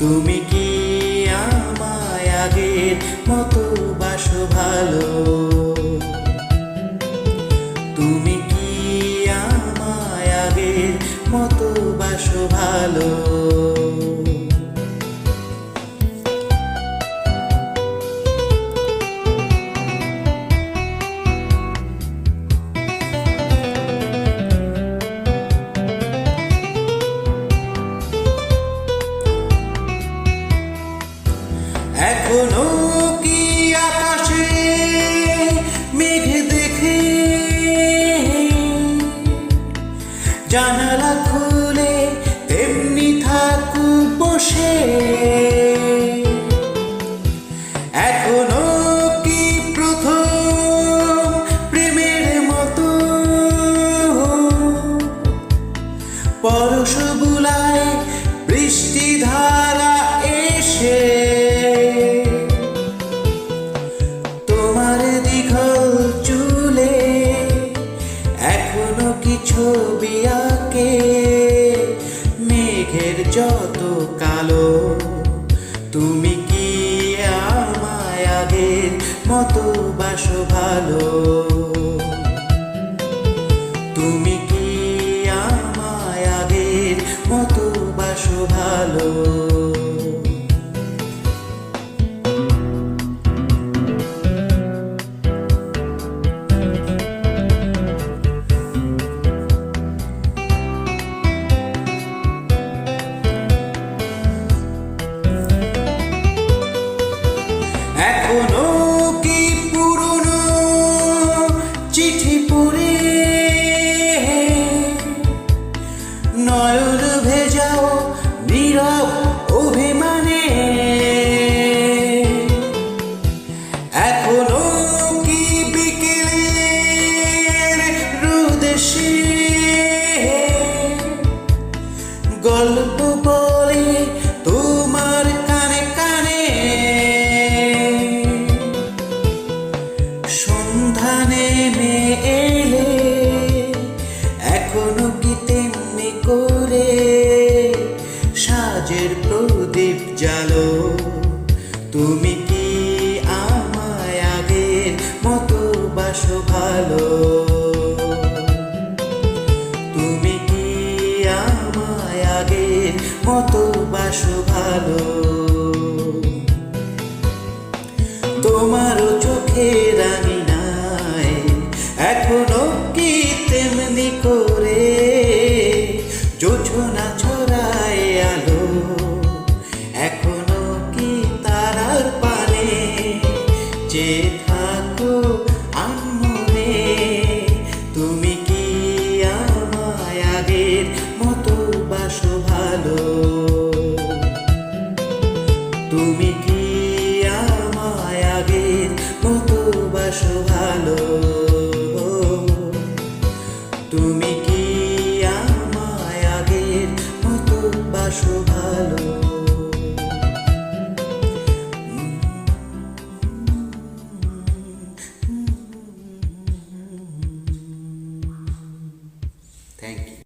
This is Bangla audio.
তুমি কি আমায় আগের মতো বাসো ভালো? তুমি কি আমায় আগের মতো বাসো ভালো? এখনো কি আকাশে মেঘ দেখে জানালা খুলে তেমনি থাকু বসে? এখনো কি প্রথম প্রেমের মতো পরশ বুলায় বৃষ্টি ধারা এসে তোমার দীঘল চুলে এখনো কি ছবি আঁকে মেঘের যত কালো? তুমি কি আমায় আগের মতো বাসো ভালো? তুমি কি আমায় আগের মতো বাসো ভালো? এখনো কি পুরনো চিঠি পড়ে নয়ন ভেজাও নীরব অভিমানে? এখনো কি বিকেলের রোদে গল্প বলে তোমার কানে কানে? সন্ধ্যা নেমে এলে এখনো কি তেমনি করে সাজের প্রদীপ জ্বালো? তুমি কি আমায় আগের মতো বাসো ভালো? তুমি কি আমায় আগের মতো বাসো ভালো? তোমারও চোখে রাঙিনায় এখনো কি তেমনি করে জোছনা ছড়ায় আলো? এখনো কি তারার পানে যে থাকো আনমনে? তুমি কি আমায় আগের মতো বাসো ভালো? তুমি কি আমায় আগের মতো বাসো ভালো? তুমি কি আমায় আগের মতো বাসো ভালো? Thank you.